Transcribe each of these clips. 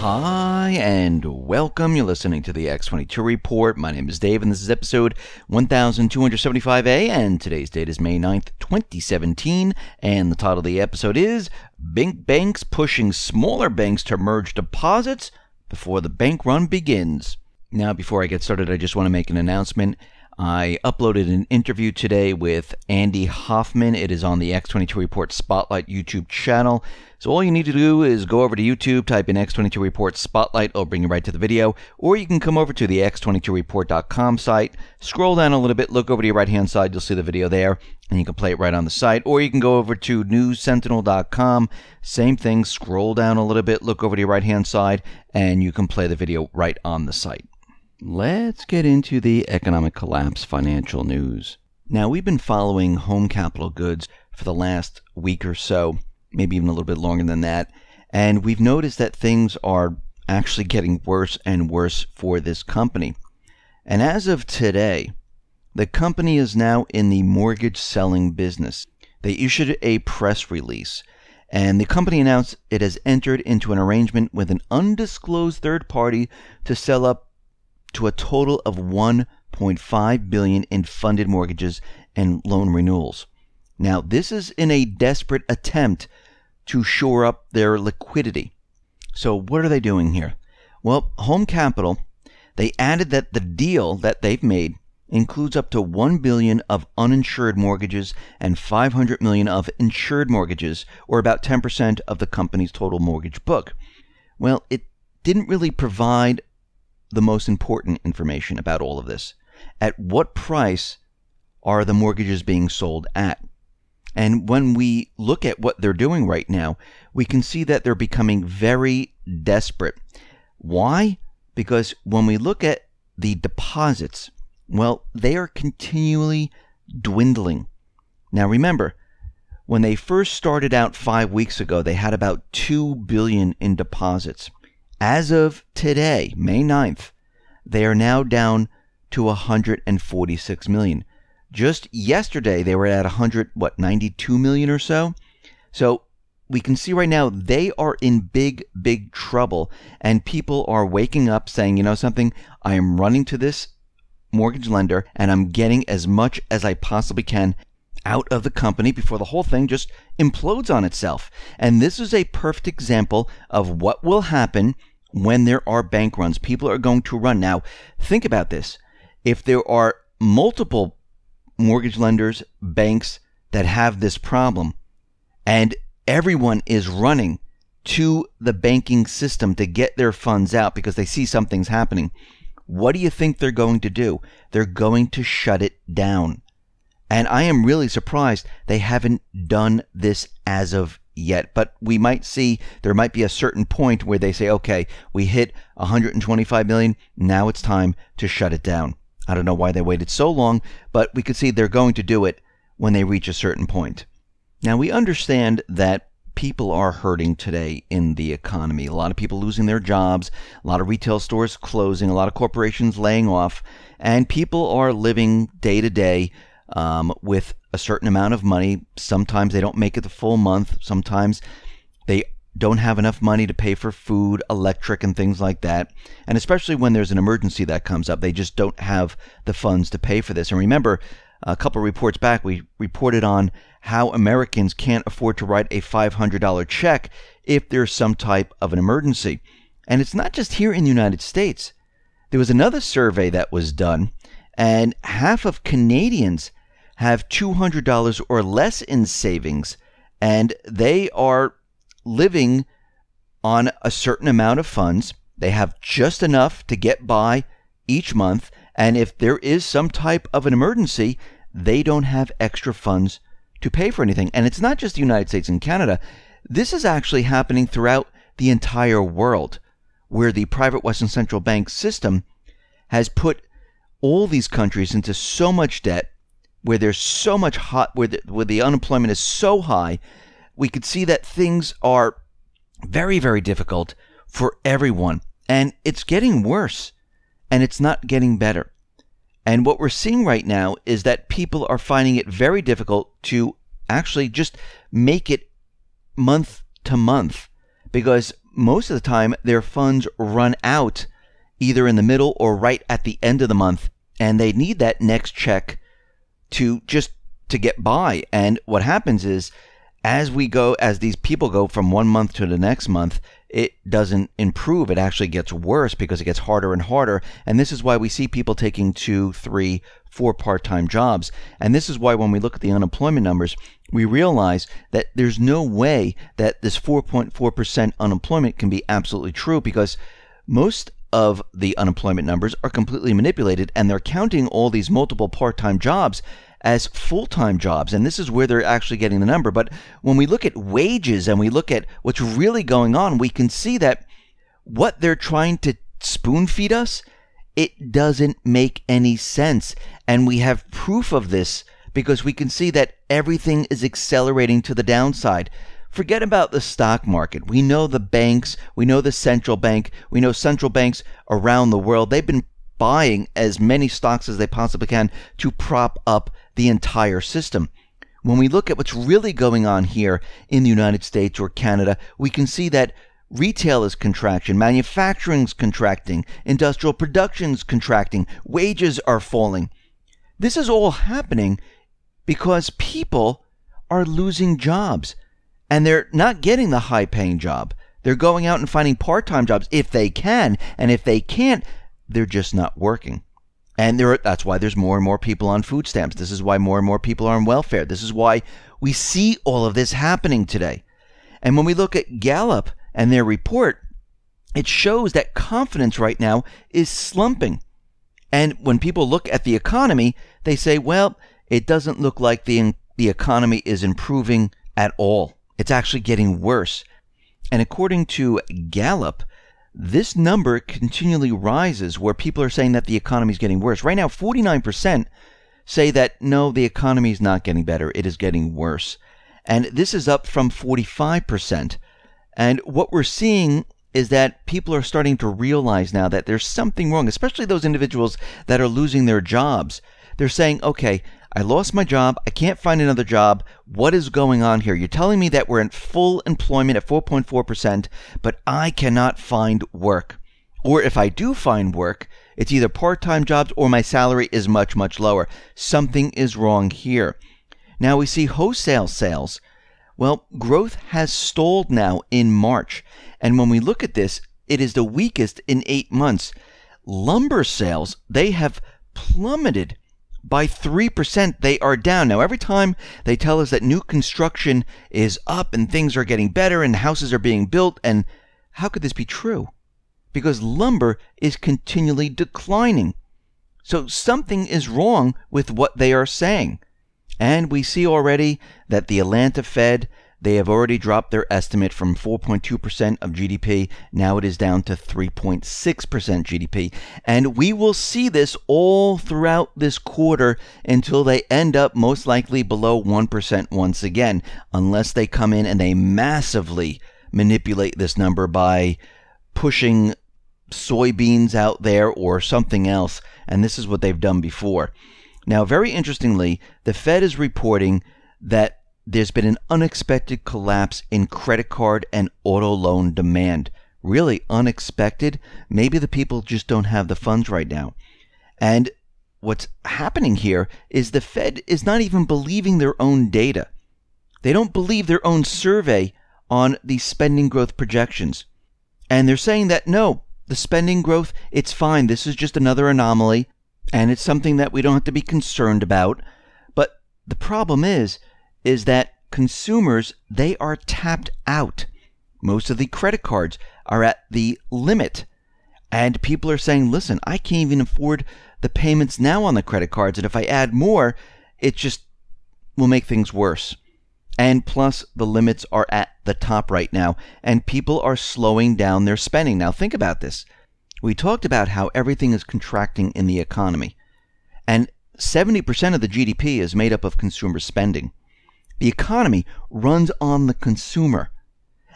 Hi, and welcome. You're listening to the X22 Report. My name is Dave, and this is episode 1275A, and today's date is May 9th, 2017, and the title of the episode is Big Banks Pushing Smaller Banks to Merge Deposits Before the Bank Run Begins. Now, before I get started, I just want to make an announcement. I uploaded an interview today with Andy Hoffman. It is on the X22 Report Spotlight YouTube channel. So all you need to do is go over to YouTube, type in X22 Report Spotlight, it'll bring you right to the video, or you can come over to the X22Report.com site, scroll down a little bit, look over to your right-hand side, you'll see the video there, and you can play it right on the site, or you can go over to newssentinel.com, same thing, scroll down a little bit, look over to your right-hand side, and you can play the video right on the site. Let's get into the economic collapse financial news. Now, we've been following home capital goods for the last week or so, maybe even a little bit longer than that, and we've noticed that things are actually getting worse and worse for this company. And as of today, the company is now in the mortgage selling business. They issued a press release, and the company announced it has entered into an arrangement with an undisclosed third party to sell up to a total of $1.5 billion in funded mortgages and loan renewals. Now, this is in a desperate attempt to shore up their liquidity. So what are they doing here? Well, Home Capital, they added that the deal that they've made includes up to $1 billion of uninsured mortgages and $500 million of insured mortgages, or about 10% of the company's total mortgage book. Well, it didn't really provide the most important information about all of this. At what price are the mortgages being sold at? And when we look at what they're doing right now, we can see that they're becoming very desperate. Why? Because when we look at the deposits, well, they are continually dwindling. Now remember, when they first started out 5 weeks ago, they had about $2 billion in deposits. As of today, May 9th, they are now down to $146 million. Just yesterday, they were at 92 million or so. So we can see right now they are in big, big trouble. And people are waking up saying, you know something, I am running to this mortgage lender and I'm getting as much as I possibly can out of the company before the whole thing just implodes on itself. And this is a perfect example of what will happen when there are bank runs. People are going to run. Now, think about this. If there are multiple mortgage lenders, banks that have this problem, and everyone is running to the banking system to get their funds out because they see something's happening, what do you think they're going to do? They're going to shut it down. And I am really surprised they haven't done this as of yet. But we might see there might be a certain point where they say, okay, we hit 125 million. Now it's time to shut it down. I don't know why they waited so long, but we could see they're going to do it when they reach a certain point. Now, we understand that people are hurting today in the economy. A lot of people losing their jobs, a lot of retail stores closing, a lot of corporations laying off, and people are living day to day with a certain amount of money. Sometimes they don't make it the full month. Sometimes they don't have enough money to pay for food, electric, and things like that. And especially when there's an emergency that comes up, they just don't have the funds to pay for this. And remember, a couple of reports back, we reported on how Americans can't afford to write a $500 check if there's some type of an emergency. And it's not just here in the United States. There was another survey that was done, and half of Canadians have $200 or less in savings, and they are living on a certain amount of funds. They have just enough to get by each month, and if there is some type of an emergency, they don't have extra funds to pay for anything. And it's not just the United States and Canada. This is actually happening throughout the entire world, where the private Western Central Bank system has put all these countries into so much debt, where there's so much where the unemployment is so high. We could see that things are very, very difficult for everyone. And it's getting worse, and it's not getting better. And what we're seeing right now is that people are finding it very difficult to actually just make it month to month, because most of the time their funds run out either in the middle or right at the end of the month, and they need that next check to get by. And what happens is, as these people go from one month to the next month, it doesn't improve. It actually gets worse because it gets harder and harder. And this is why we see people taking 2, 3, 4 part-time jobs. And this is why when we look at the unemployment numbers, we realize that there's no way that this 4.4% unemployment can be absolutely true, because most of the unemployment numbers are completely manipulated, and they're counting all these multiple part-time jobs as full-time jobs, and this is where they're actually getting the number. But when we look at wages and we look at what's really going on, we can see that what they're trying to spoon-feed us, it doesn't make any sense. And we have proof of this because we can see that everything is accelerating to the downside. Forget about the stock market. We know the banks, we know the central bank, we know central banks around the world. They've been buying as many stocks as they possibly can to prop up the entire system. When we look at what's really going on here in the United States or Canada, we can see that retail is contraction, manufacturing's contracting, industrial production's contracting, wages are falling. This is all happening because people are losing jobs, and they're not getting the high-paying job. They're going out and finding part-time jobs if they can, and if they can't, they're just not working. And that's why there's more and more people on food stamps. This is why more and more people are on welfare. This is why we see all of this happening today. And when we look at Gallup and their report, it shows that confidence right now is slumping. And when people look at the economy, they say, well, it doesn't look like the economy is improving at all. It's actually getting worse. And according to Gallup, this number continually rises, where people are saying that the economy is getting worse. Right now, 49% say that, no, the economy is not getting better. It is getting worse. And this is up from 45%. And what we're seeing is that people are starting to realize now that there's something wrong, especially those individuals that are losing their jobs. They're saying, okay, I lost my job. I can't find another job. What is going on here? You're telling me that we're in full employment at 4.4%, but I cannot find work. Or if I do find work, it's either part-time jobs or my salary is much, much lower. Something is wrong here. Now we see wholesale sales. Well, growth has stalled now in March. And when we look at this, it is the weakest in 8 months. Lumber sales, they have plummeted. By 3%, they are down. Now, every time they tell us that new construction is up and things are getting better and houses are being built, and how could this be true? Because lumber is continually declining. So something is wrong with what they are saying. And we see already that the Atlanta Fed, they have already dropped their estimate from 4.2% of GDP. Now it is down to 3.6% GDP. And we will see this all throughout this quarter until they end up most likely below 1% once again, unless they come in and they massively manipulate this number by pushing soybeans out there or something else. And this is what they've done before. Now, very interestingly, the Fed is reporting that there's been an unexpected collapse in credit card and auto loan demand. Really unexpected. Maybe the people just don't have the funds right now. And what's happening here is the Fed is not even believing their own data. They don't believe their own survey on the spending growth projections. And they're saying that, no, the spending growth, it's fine. This is just another anomaly, and it's something that we don't have to be concerned about. But the problem is that consumers, they are tapped out. Most of the credit cards are at the limit. And people are saying, listen, I can't even afford the payments now on the credit cards. And if I add more, it just will make things worse. And plus, the limits are at the top right now. And people are slowing down their spending. Now, think about this. We talked about how everything is contracting in the economy. And 70% of the GDP is made up of consumer spending. The economy runs on the consumer.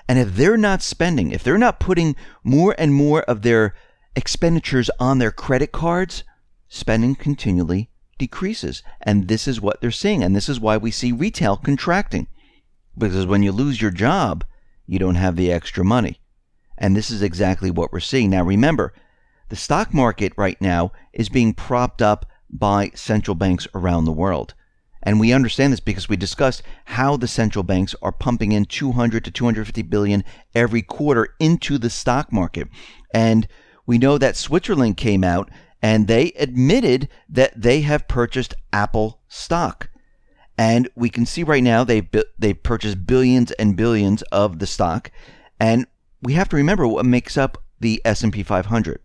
And if they're not spending, if they're not putting more and more of their expenditures on their credit cards, spending continually decreases. And this is what they're seeing. And this is why we see retail contracting. Because when you lose your job, you don't have the extra money. And this is exactly what we're seeing. Now remember, the stock market right now is being propped up by central banks around the world. And we understand this because we discussed how the central banks are pumping in 200 to 250 billion every quarter into the stock market. And we know that Switzerland came out and they admitted that they have purchased Apple stock. And we can see right now they purchased billions and billions of the stock. And we have to remember what makes up the S&P 500.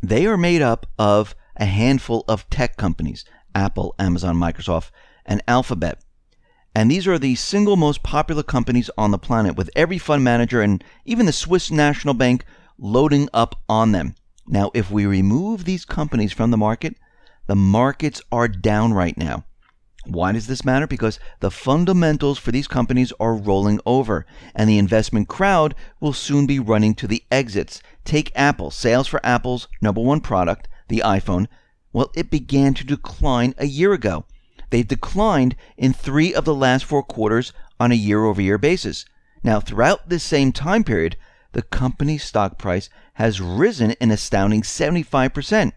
They are made up of a handful of tech companies, Apple, Amazon, Microsoft, and Alphabet. And these are the single most popular companies on the planet, with every fund manager and even the Swiss National Bank loading up on them. Now, if we remove these companies from the markets are down right now. Why does this matter? Because the fundamentals for these companies are rolling over, and the investment crowd will soon be running to the exits. Take Apple. Sales for Apple's #1 product, the iPhone, well, it began to decline a year ago. They've declined in 3 of the last 4 quarters on a year-over-year basis. Now, throughout this same time period, the company's stock price has risen an astounding 75%.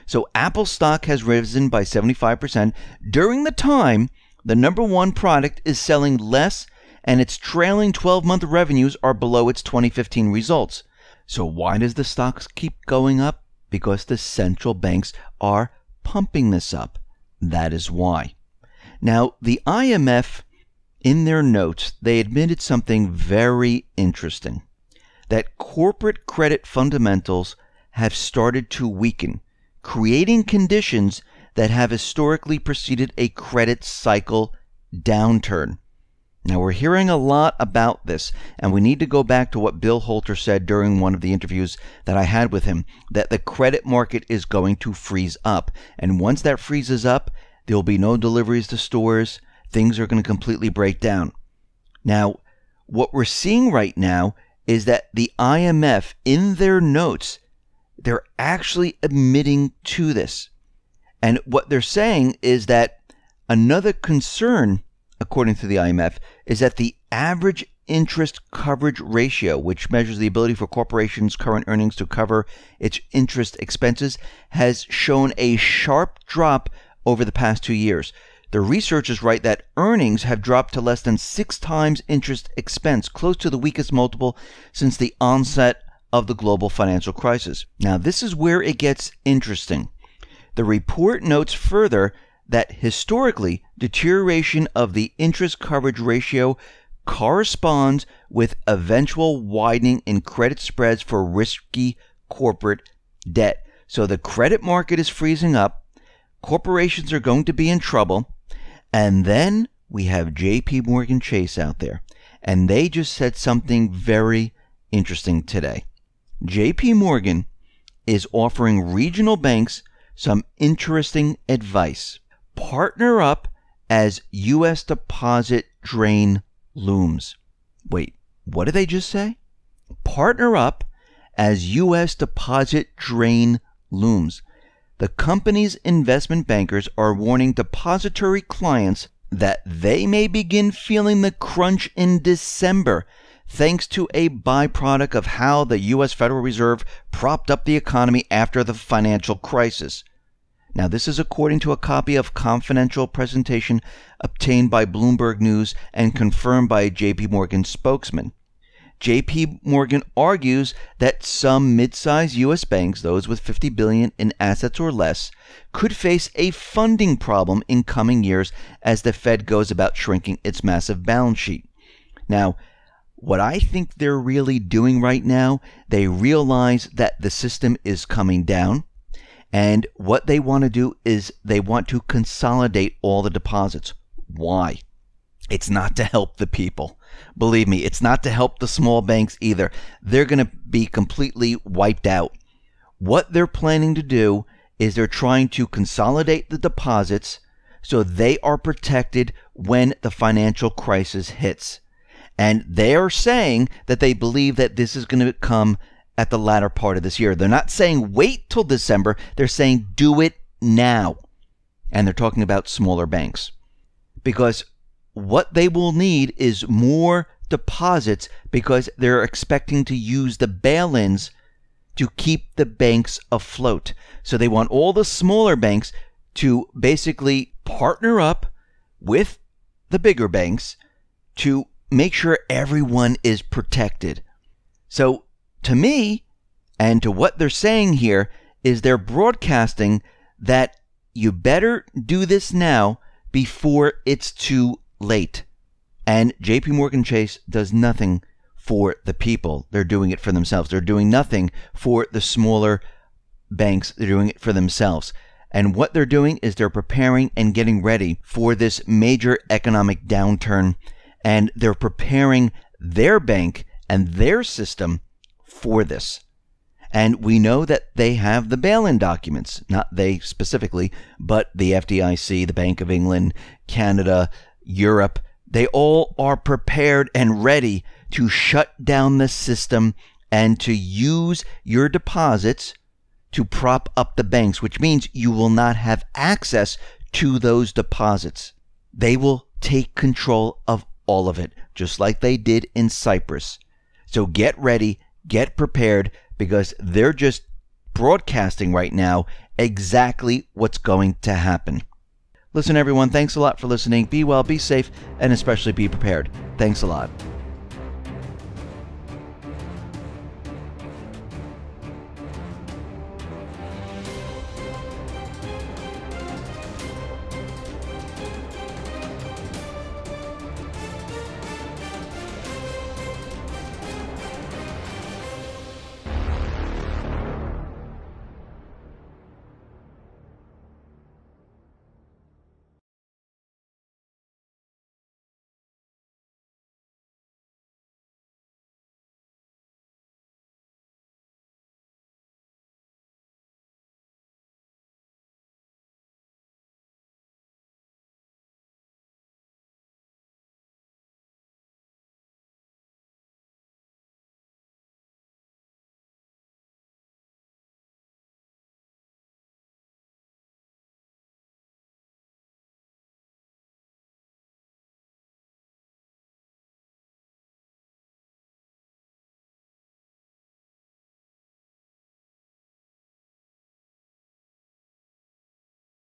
So Apple stock has risen by 75% during the time the #1 product is selling less and its trailing 12-month revenues are below its 2015 results. So why does the stocks keep going up? Because the central banks are pumping this up. That is why. Now, the IMF, in their notes, they admitted something very interesting, that corporate credit fundamentals have started to weaken, creating conditions that have historically preceded a credit cycle downturn. Now, we're hearing a lot about this, and we need to go back to what Bill Holter said during one of the interviews that I had with him, that the credit market is going to freeze up. And once that freezes up, there will be no deliveries to stores. Things are going to completely break down. Now, what we're seeing right now is that the IMF, in their notes, they're actually admitting to this. And what they're saying is that another concern, according to the IMF, is that the average interest coverage ratio, which measures the ability for corporations' current earnings to cover its interest expenses, has shown a sharp drop over the past 2 years. The researchers write that earnings have dropped to less than 6 times interest expense, close to the weakest multiple since the onset of the global financial crisis. Now, this is where it gets interesting. The report notes further that historically, deterioration of the interest coverage ratio corresponds with eventual widening in credit spreads for risky corporate debt. So the credit market is freezing up, corporations are going to be in trouble, and then we have JP Morgan Chase out there, and they just said something very interesting today. JP Morgan is offering regional banks some interesting advice. Partner up as U.S. deposit drain looms. Wait, what did they just say? Partner up as U.S. deposit drain looms. The company's investment bankers are warning depository clients that they may begin feeling the crunch in December, thanks to a byproduct of how the U.S. Federal Reserve propped up the economy after the financial crisis. Now, this is according to a copy of confidential presentation obtained by Bloomberg News and confirmed by a JP Morgan spokesman. JP Morgan argues that some mid-sized U.S. banks, those with $50 billion in assets or less, could face a funding problem in coming years as the Fed goes about shrinking its massive balance sheet. Now, what I think they're really doing right now, they realize that the system is coming down. And what they want to do is they want to consolidate all the deposits. Why? It's not to help the people. Believe me, it's not to help the small banks either. They're going to be completely wiped out. What they're planning to do is they're trying to consolidate the deposits so they are protected when the financial crisis hits. And they are saying that they believe that this is going to come at the latter part of this year. They're not saying wait till December. They're saying do it now. And they're talking about smaller banks. Because what they will need is more deposits because they're expecting to use the bail-ins to keep the banks afloat. So they want all the smaller banks to basically partner up with the bigger banks to make sure everyone is protected. So to me, and to what they're saying here, is they're broadcasting that you better do this now before it's too late. And JP Morgan Chase does nothing for the people. They're doing it for themselves. They're doing nothing for the smaller banks. They're doing it for themselves. And what they're doing is they're preparing and getting ready for this major economic downturn. And they're preparing their bank and their system for this. And we know that they have the bail-in documents, not they specifically, but the FDIC, the Bank of England, Canada, Europe. They all are prepared and ready to shut down the system and to use your deposits to prop up the banks, which means you will not have access to those deposits. They will take control of all of it, just like they did in Cyprus. So get ready, get prepared, because they're just broadcasting right now exactly what's going to happen. Listen, everyone, thanks a lot for listening. Be well, be safe, and especially be prepared. Thanks a lot.